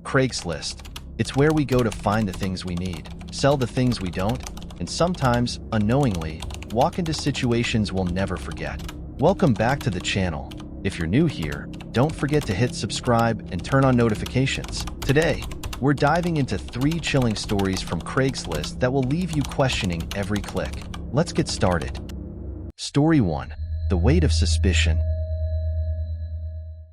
Craigslist. It's where we go to find the things we need, sell the things we don't, and sometimes, unknowingly, walk into situations we'll never forget. Welcome back to the channel. If you're new here, don't forget to hit subscribe and turn on notifications. Today, we're diving into 3 chilling stories from Craigslist that will leave you questioning every click. Let's get started. Story 1. The Weight of Suspicion.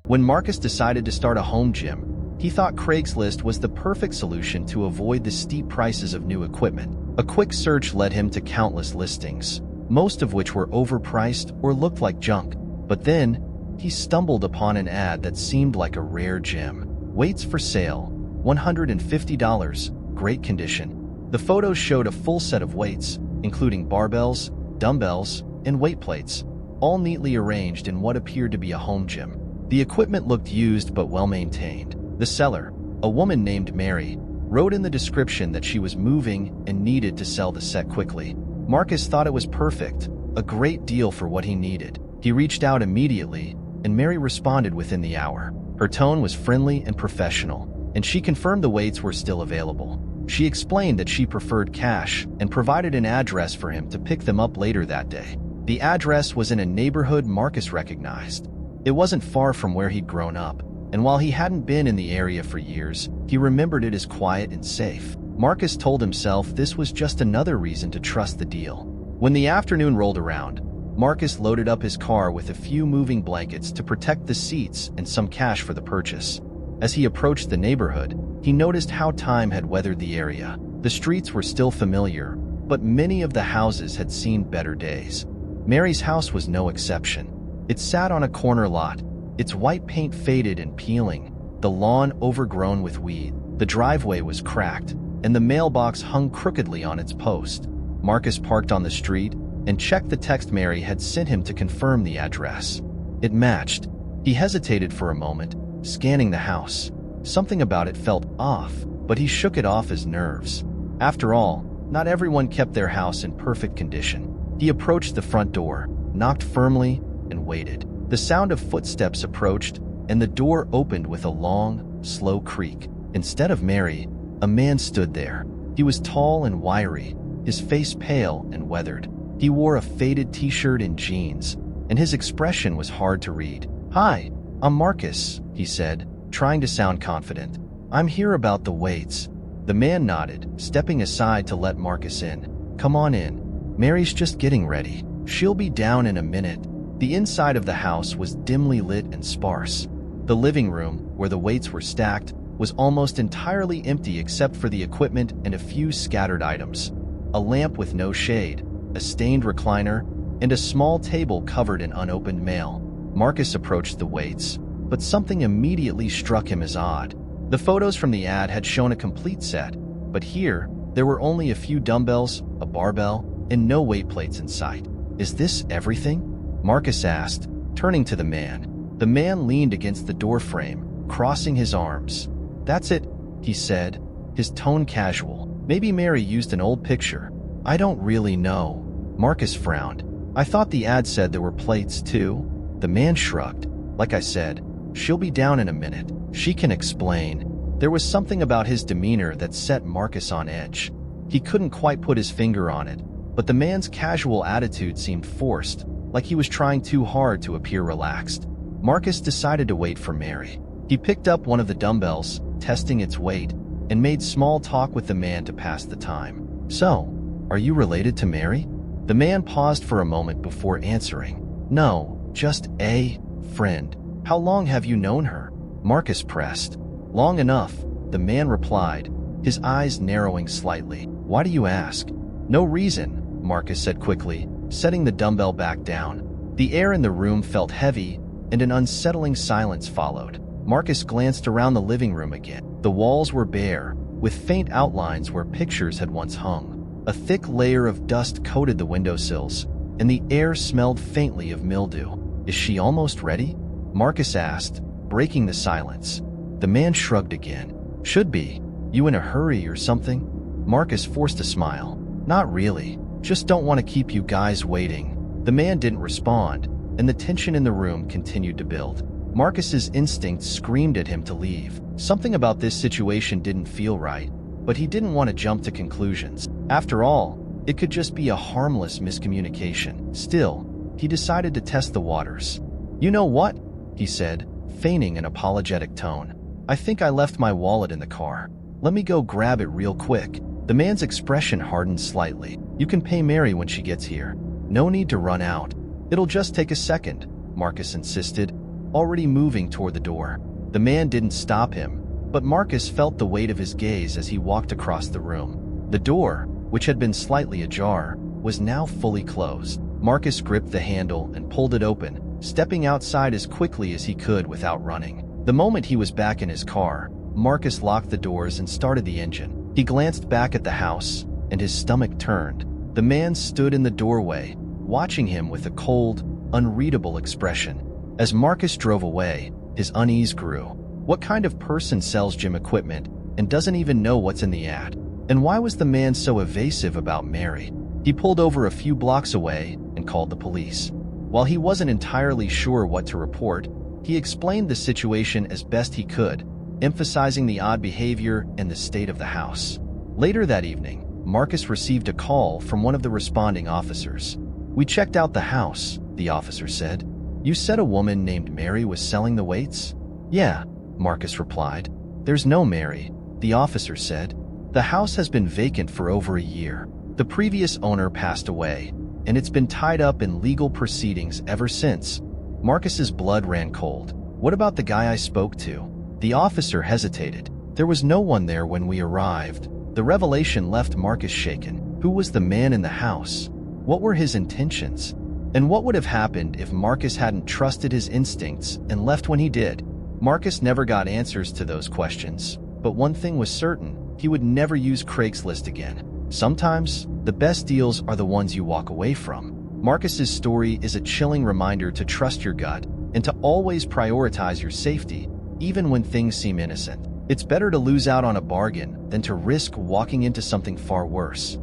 When Marcus decided to start a home gym, he thought Craigslist was the perfect solution to avoid the steep prices of new equipment. A quick search led him to countless listings, most of which were overpriced or looked like junk. But then, he stumbled upon an ad that seemed like a rare gem. Weights for sale, $150, great condition. The photos showed a full set of weights, including barbells, dumbbells, and weight plates, all neatly arranged in what appeared to be a home gym. The equipment looked used but well-maintained. The seller, a woman named Mary, wrote in the description that she was moving and needed to sell the set quickly. Marcus thought it was perfect, a great deal for what he needed. He reached out immediately, and Mary responded within the hour. Her tone was friendly and professional, and she confirmed the weights were still available. She explained that she preferred cash and provided an address for him to pick them up later that day. The address was in a neighborhood Marcus recognized. It wasn't far from where he'd grown up, and while he hadn't been in the area for years, he remembered it as quiet and safe. Marcus told himself this was just another reason to trust the deal. When the afternoon rolled around, Marcus loaded up his car with a few moving blankets to protect the seats and some cash for the purchase. As he approached the neighborhood, he noticed how time had weathered the area. The streets were still familiar, but many of the houses had seen better days. Mary's house was no exception. It sat on a corner lot, its white paint faded and peeling, the lawn overgrown with weed. The driveway was cracked, and the mailbox hung crookedly on its post. Marcus parked on the street and checked the text Mary had sent him to confirm the address. It matched. He hesitated for a moment, scanning the house. Something about it felt off, but he shook it off as nerves. After all, not everyone kept their house in perfect condition. He approached the front door, knocked firmly, and waited. The sound of footsteps approached, and the door opened with a long, slow creak. Instead of Mary, a man stood there. He was tall and wiry, his face pale and weathered. He wore a faded t-shirt and jeans, and his expression was hard to read. "Hi, I'm Marcus," he said, trying to sound confident. "I'm here about the weights." The man nodded, stepping aside to let Marcus in. "Come on in. Mary's just getting ready. She'll be down in a minute." The inside of the house was dimly lit and sparse. The living room, where the weights were stacked, was almost entirely empty except for the equipment and a few scattered items. A lamp with no shade, a stained recliner, and a small table covered in unopened mail. Marcus approached the weights, but something immediately struck him as odd. The photos from the ad had shown a complete set, but here, there were only a few dumbbells, a barbell, and no weight plates in sight. "Is this everything?" Marcus asked, turning to the man. The man leaned against the doorframe, crossing his arms. "That's it," he said, his tone casual. "Maybe Mary used an old picture. I don't really know." Marcus frowned. "I thought the ad said there were plates too." The man shrugged. "Like I said, she'll be down in a minute. She can explain." There was something about his demeanor that set Marcus on edge. He couldn't quite put his finger on it, but the man's casual attitude seemed forced, like he was trying too hard to appear relaxed. Marcus decided to wait for Mary. He picked up one of the dumbbells, testing its weight, and made small talk with the man to pass the time. "So, are you related to Mary?" The man paused for a moment before answering. "No, just a friend." "How long have you known her?" Marcus pressed. "Long enough," the man replied, his eyes narrowing slightly. "Why do you ask?" "No reason," Marcus said quickly, setting the dumbbell back down. The air in the room felt heavy, and an unsettling silence followed. Marcus glanced around the living room again. The walls were bare, with faint outlines where pictures had once hung. A thick layer of dust coated the windowsills, and the air smelled faintly of mildew. "Is she almost ready?" Marcus asked, breaking the silence. The man shrugged again. "Should be. You in a hurry or something?" Marcus forced a smile. "Not really. Just don't want to keep you guys waiting." The man didn't respond, and the tension in the room continued to build. Marcus's instincts screamed at him to leave. Something about this situation didn't feel right, but he didn't want to jump to conclusions. After all, it could just be a harmless miscommunication. Still, he decided to test the waters. "You know what?" he said, feigning an apologetic tone. "I think I left my wallet in the car. Let me go grab it real quick." The man's expression hardened slightly. "You can pay Mary when she gets here. No need to run out. It'll just take a second," Marcus insisted, already moving toward the door. The man didn't stop him, but Marcus felt the weight of his gaze as he walked across the room. The door, which had been slightly ajar, was now fully closed. Marcus gripped the handle and pulled it open, stepping outside as quickly as he could without running. The moment he was back in his car, Marcus locked the doors and started the engine. He glanced back at the house, and his stomach turned. The man stood in the doorway, watching him with a cold, unreadable expression. As Marcus drove away, his unease grew. What kind of person sells gym equipment and doesn't even know what's in the ad? And why was the man so evasive about Mary? He pulled over a few blocks away and called the police. While he wasn't entirely sure what to report, he explained the situation as best he could, emphasizing the odd behavior and the state of the house. Later that evening, Marcus received a call from one of the responding officers. "We checked out the house," the officer said. "You said a woman named Mary was selling the weights?" "Yeah," Marcus replied. "There's no Mary," the officer said. "The house has been vacant for over a year. The previous owner passed away, and it's been tied up in legal proceedings ever since." Marcus's blood ran cold. "What about the guy I spoke to?" The officer hesitated. "There was no one there when we arrived." The revelation left Marcus shaken. Who was the man in the house? What were his intentions? And what would have happened if Marcus hadn't trusted his instincts and left when he did? Marcus never got answers to those questions, but one thing was certain: he would never use Craigslist again. Sometimes, the best deals are the ones you walk away from. Marcus's story is a chilling reminder to trust your gut and to always prioritize your safety, even when things seem innocent. It's better to lose out on a bargain than to risk walking into something far worse.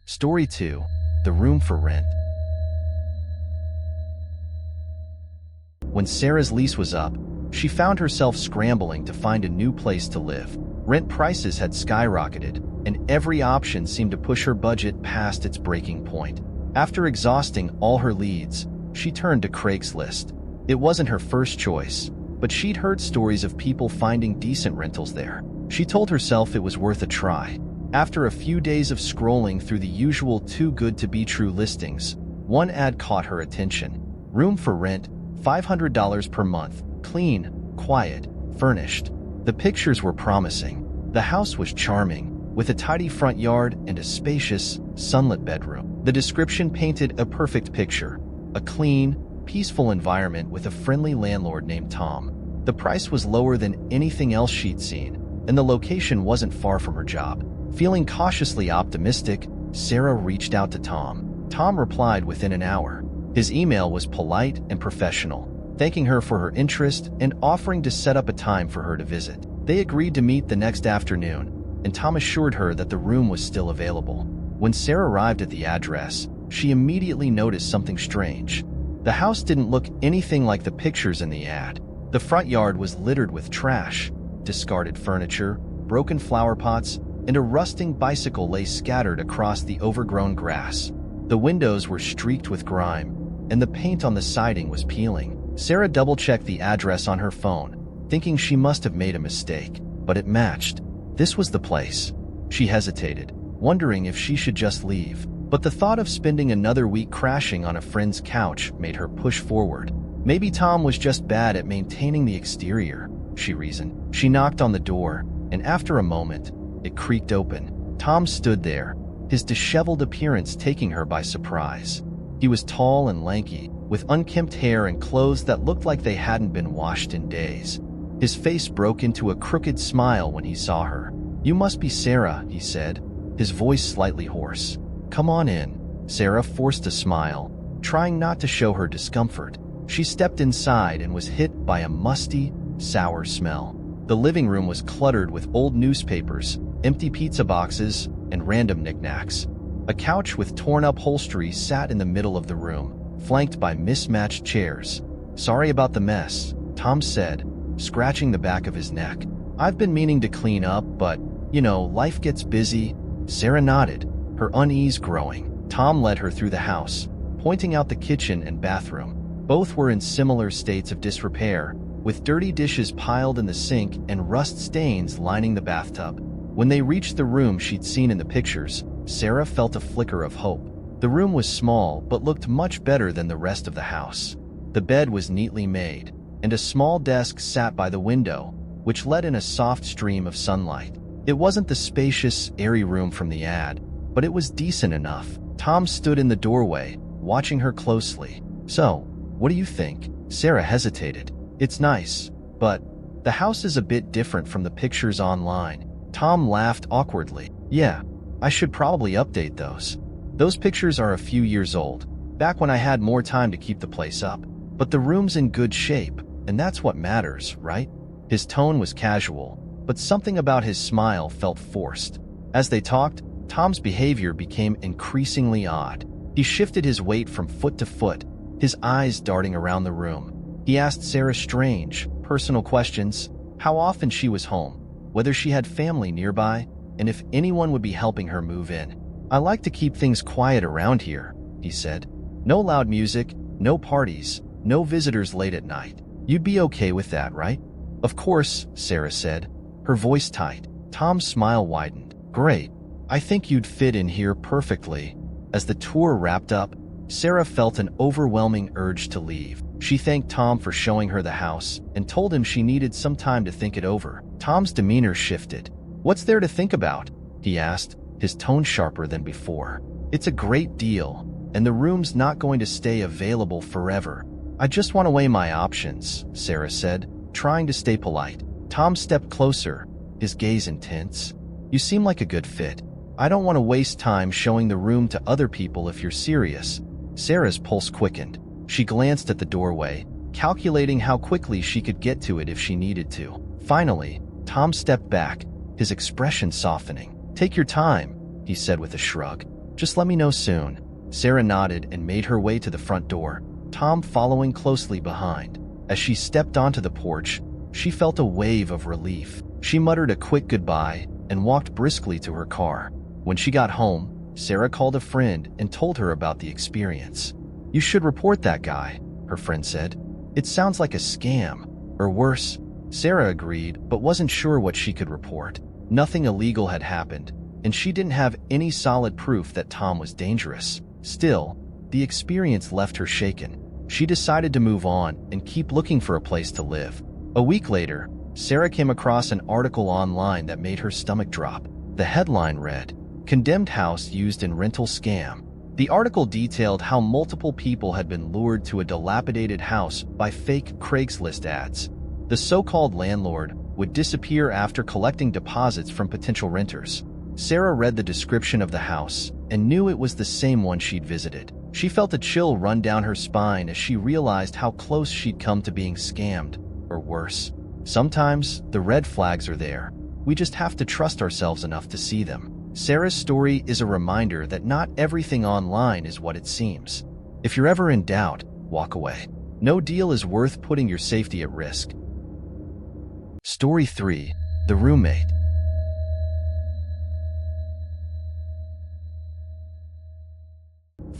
Story 2. The Room for Rent. When Sarah's lease was up, she found herself scrambling to find a new place to live. Rent prices had skyrocketed, and every option seemed to push her budget past its breaking point. After exhausting all her leads, she turned to Craigslist. It wasn't her first choice, but she'd heard stories of people finding decent rentals there. She told herself it was worth a try. After a few days of scrolling through the usual too-good-to-be-true listings, one ad caught her attention. Room for rent, $500 per month, clean, quiet, furnished. The pictures were promising. The house was charming, with a tidy front yard and a spacious, sunlit bedroom. The description painted a perfect picture: a clean, peaceful environment with a friendly landlord named Tom. The price was lower than anything else she'd seen, and the location wasn't far from her job. Feeling cautiously optimistic, Sarah reached out to Tom. Tom replied within an hour. His email was polite and professional, thanking her for her interest and offering to set up a time for her to visit. They agreed to meet the next afternoon, and Tom assured her that the room was still available. When Sarah arrived at the address, she immediately noticed something strange. The house didn't look anything like the pictures in the ad. The front yard was littered with trash, discarded furniture, broken flower pots, and a rusting bicycle lay scattered across the overgrown grass. The windows were streaked with grime, and the paint on the siding was peeling. Sarah double-checked the address on her phone, thinking she must have made a mistake, but it matched. This was the place. She hesitated, wondering if she should just leave. But the thought of spending another week crashing on a friend's couch made her push forward. Maybe Tom was just bad at maintaining the exterior, she reasoned. She knocked on the door, and after a moment, it creaked open. Tom stood there, his disheveled appearance taking her by surprise. He was tall and lanky, with unkempt hair and clothes that looked like they hadn't been washed in days. His face broke into a crooked smile when he saw her. "You must be Sarah," he said, his voice slightly hoarse. "Come on in." Sarah forced a smile, trying not to show her discomfort. She stepped inside and was hit by a musty, sour smell. The living room was cluttered with old newspapers, empty pizza boxes, and random knickknacks. A couch with torn-up upholstery sat in the middle of the room, flanked by mismatched chairs. Sorry about the mess, Tom said, scratching the back of his neck. I've been meaning to clean up, but, life gets busy. Sarah nodded, her unease growing. Tom led her through the house, pointing out the kitchen and bathroom. Both were in similar states of disrepair, with dirty dishes piled in the sink and rust stains lining the bathtub. When they reached the room she'd seen in the pictures, Sarah felt a flicker of hope. The room was small but looked much better than the rest of the house. The bed was neatly made, and a small desk sat by the window, which let in a soft stream of sunlight. It wasn't the spacious, airy room from the ad, but it was decent enough. Tom stood in the doorway, watching her closely. So, what do you think? Sarah hesitated. It's nice, but the house is a bit different from the pictures online. Tom laughed awkwardly. Yeah, I should probably update those. Those pictures are a few years old, back when I had more time to keep the place up. But the room's in good shape, and that's what matters, right? His tone was casual, but something about his smile felt forced. As they talked, Tom's behavior became increasingly odd. He shifted his weight from foot to foot, his eyes darting around the room. He asked Sarah strange, personal questions, how often she was home, whether she had family nearby, and if anyone would be helping her move in. I like to keep things quiet around here, he said. No loud music, no parties, no visitors late at night. You'd be okay with that, right? Of course, Sarah said, her voice tight. Tom's smile widened. Great. I think you'd fit in here perfectly. As the tour wrapped up, Sarah felt an overwhelming urge to leave. She thanked Tom for showing her the house and told him she needed some time to think it over. Tom's demeanor shifted. What's there to think about? He asked, his tone sharper than before. It's a great deal, and the room's not going to stay available forever. I just want to weigh my options, Sarah said, trying to stay polite. Tom stepped closer, his gaze intense. You seem like a good fit. I don't want to waste time showing the room to other people if you're serious. Sarah's pulse quickened. She glanced at the doorway, calculating how quickly she could get to it if she needed to. Finally, Tom stepped back, his expression softening. Take your time, he said with a shrug. Just let me know soon. Sarah nodded and made her way to the front door, Tom following closely behind. As she stepped onto the porch, she felt a wave of relief. She muttered a quick goodbye and walked briskly to her car. When she got home, Sarah called a friend and told her about the experience. You should report that guy, her friend said. It sounds like a scam, or worse. Sarah agreed, but wasn't sure what she could report. Nothing illegal had happened, and she didn't have any solid proof that Tom was dangerous. Still, the experience left her shaken. She decided to move on and keep looking for a place to live. A week later, Sarah came across an article online that made her stomach drop. The headline read, Condemned House Used in Rental Scam. The article detailed how multiple people had been lured to a dilapidated house by fake Craigslist ads. The so-called landlord would disappear after collecting deposits from potential renters. Sarah read the description of the house and knew it was the same one she'd visited. She felt a chill run down her spine as she realized how close she'd come to being scammed, or worse. Sometimes the red flags are there. We just have to trust ourselves enough to see them. Sarah's story is a reminder that not everything online is what it seems. If you're ever in doubt, walk away. No deal is worth putting your safety at risk. Story 3. The Roommate.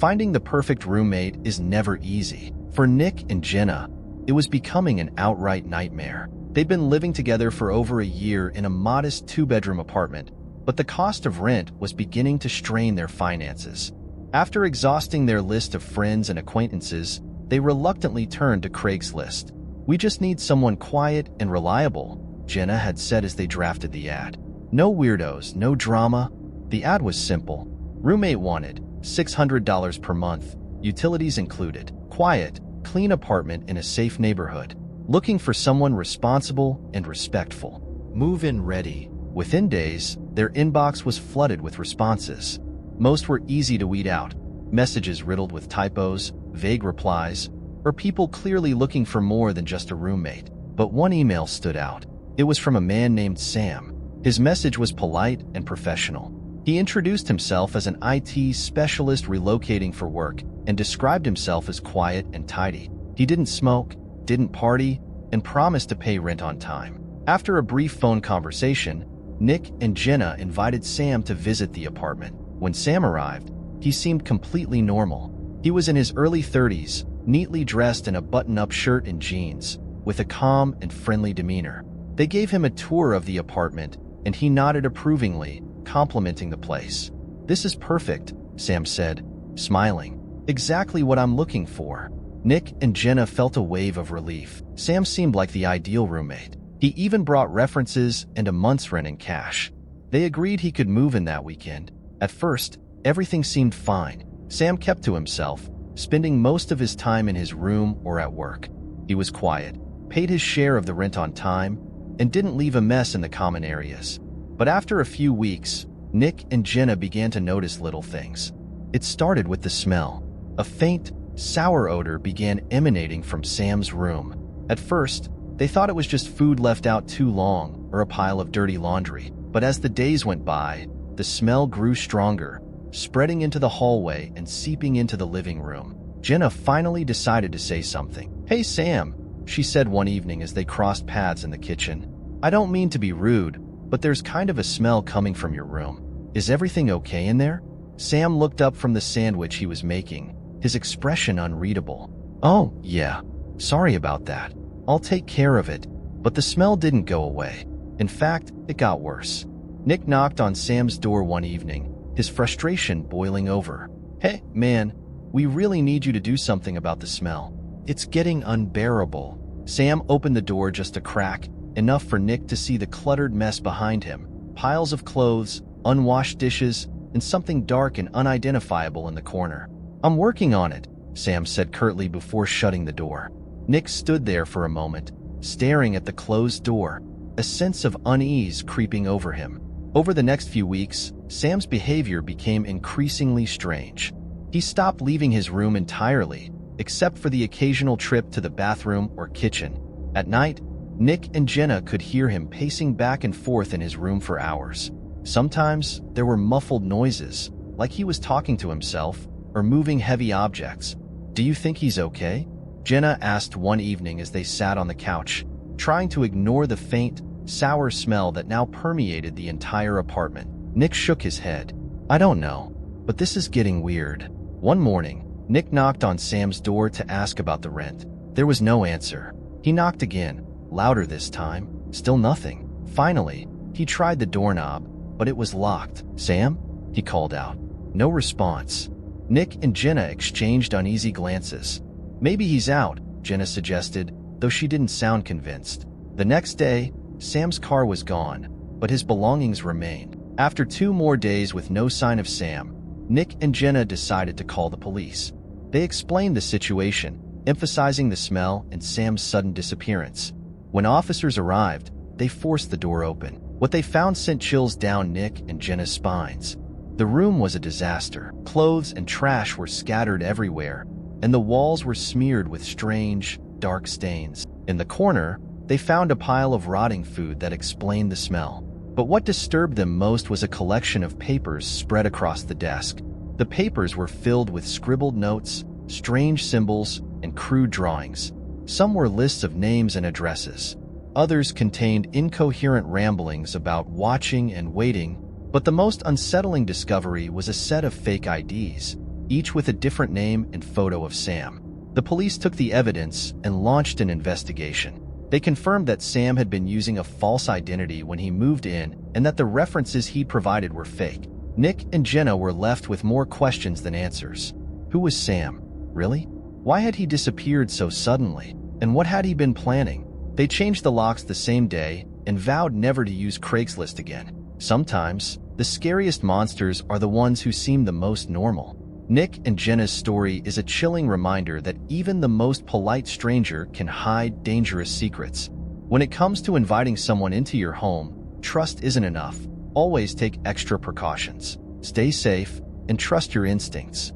Finding the perfect roommate is never easy. For Nick and Jenna, it was becoming an outright nightmare. They'd been living together for over a year in a modest 2-bedroom apartment, but the cost of rent was beginning to strain their finances. After exhausting their list of friends and acquaintances, they reluctantly turned to Craigslist. We just need someone quiet and reliable, Jenna had said as they drafted the ad. No weirdos, no drama. The ad was simple. Roommate wanted, $600 per month, utilities included. Quiet, clean apartment in a safe neighborhood. Looking for someone responsible and respectful. Move-in ready. Within days, their inbox was flooded with responses. Most were easy to weed out. Messages riddled with typos, vague replies, or people clearly looking for more than just a roommate. But one email stood out. It was from a man named Sam. His message was polite and professional. He introduced himself as an IT specialist relocating for work and described himself as quiet and tidy. He didn't smoke, didn't party, and promised to pay rent on time. After a brief phone conversation, Nick and Jenna invited Sam to visit the apartment. When Sam arrived, he seemed completely normal. He was in his early 30s, neatly dressed in a button-up shirt and jeans, with a calm and friendly demeanor. They gave him a tour of the apartment, and he nodded approvingly, complimenting the place. "This is perfect," Sam said, smiling. "Exactly what I'm looking for." Nick and Jenna felt a wave of relief. Sam seemed like the ideal roommate. He even brought references and a month's rent in cash. They agreed he could move in that weekend. At first, everything seemed fine. Sam kept to himself, spending most of his time in his room or at work. He was quiet, paid his share of the rent on time, and didn't leave a mess in the common areas. But after a few weeks, Nick and Jenna began to notice little things. It started with the smell. A faint, sour odor began emanating from Sam's room. At first, they thought it was just food left out too long or a pile of dirty laundry. But as the days went by, the smell grew stronger, spreading into the hallway and seeping into the living room. Jenna finally decided to say something. "Hey, Sam," she said one evening as they crossed paths in the kitchen. "I don't mean to be rude, but there's kind of a smell coming from your room. Is everything okay in there?" Sam looked up from the sandwich he was making, his expression unreadable. "Oh, yeah. Sorry about that. I'll take care of it." But the smell didn't go away. In fact, it got worse. Nick knocked on Sam's door one evening, his frustration boiling over. "Hey, man, we really need you to do something about the smell. It's getting unbearable." Sam opened the door just a crack, enough for Nick to see the cluttered mess behind him. Piles of clothes, unwashed dishes, and something dark and unidentifiable in the corner. "I'm working on it," Sam said curtly before shutting the door. Nick stood there for a moment, staring at the closed door, a sense of unease creeping over him. Over the next few weeks, Sam's behavior became increasingly strange. He stopped leaving his room entirely, except for the occasional trip to the bathroom or kitchen. At night, Nick and Jenna could hear him pacing back and forth in his room for hours. Sometimes there were muffled noises, like he was talking to himself or moving heavy objects. "Do you think he's okay?" Jenna asked one evening as they sat on the couch, trying to ignore the faint, sour smell that now permeated the entire apartment. Nick shook his head. "I don't know, but this is getting weird." One morning, Nick knocked on Sam's door to ask about the rent. There was no answer. He knocked again, louder this time. Still nothing. Finally, he tried the doorknob, but it was locked. "Sam?" he called out. No response. Nick and Jenna exchanged uneasy glances. "Maybe he's out," Jenna suggested, though she didn't sound convinced. The next day, Sam's car was gone, but his belongings remained. After 2 more days with no sign of Sam, Nick and Jenna decided to call the police. They explained the situation, emphasizing the smell and Sam's sudden disappearance. When officers arrived, they forced the door open. What they found sent chills down Nick and Jenna's spines. The room was a disaster. Clothes and trash were scattered everywhere, and the walls were smeared with strange, dark stains. In the corner, they found a pile of rotting food that explained the smell. But what disturbed them most was a collection of papers spread across the desk. The papers were filled with scribbled notes, strange symbols, and crude drawings. Some were lists of names and addresses. Others contained incoherent ramblings about watching and waiting, but the most unsettling discovery was a set of fake IDs, each with a different name and photo of Sam. The police took the evidence and launched an investigation. They confirmed that Sam had been using a false identity when he moved in and that the references he provided were fake. Nick and Jenna were left with more questions than answers. Who was Sam? Really? Why had he disappeared so suddenly? And what had he been planning? They changed the locks the same day and vowed never to use Craigslist again. Sometimes, the scariest monsters are the ones who seem the most normal. Nick and Jenna's story is a chilling reminder that even the most polite stranger can hide dangerous secrets. When it comes to inviting someone into your home, trust isn't enough. Always take extra precautions. Stay safe and trust your instincts.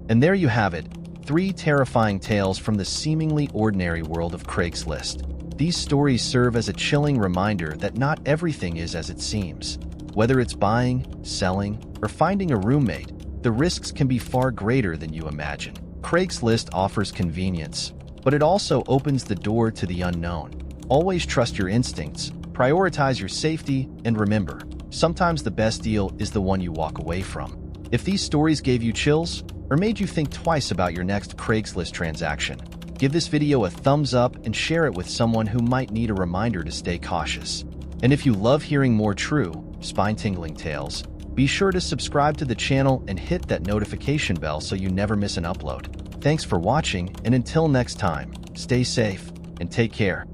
And there you have it, 3 terrifying tales from the seemingly ordinary world of Craigslist. These stories serve as a chilling reminder that not everything is as it seems. Whether it's buying, selling, or finding a roommate, the risks can be far greater than you imagine. Craigslist offers convenience, but it also opens the door to the unknown. Always trust your instincts, prioritize your safety, and remember, sometimes the best deal is the one you walk away from. If these stories gave you chills or made you think twice about your next Craigslist transaction, give this video a thumbs up and share it with someone who might need a reminder to stay cautious. And if you love hearing more true, spine-tingling tales, be sure to subscribe to the channel and hit that notification bell so you never miss an upload. Thanks for watching, and until next time, stay safe and take care.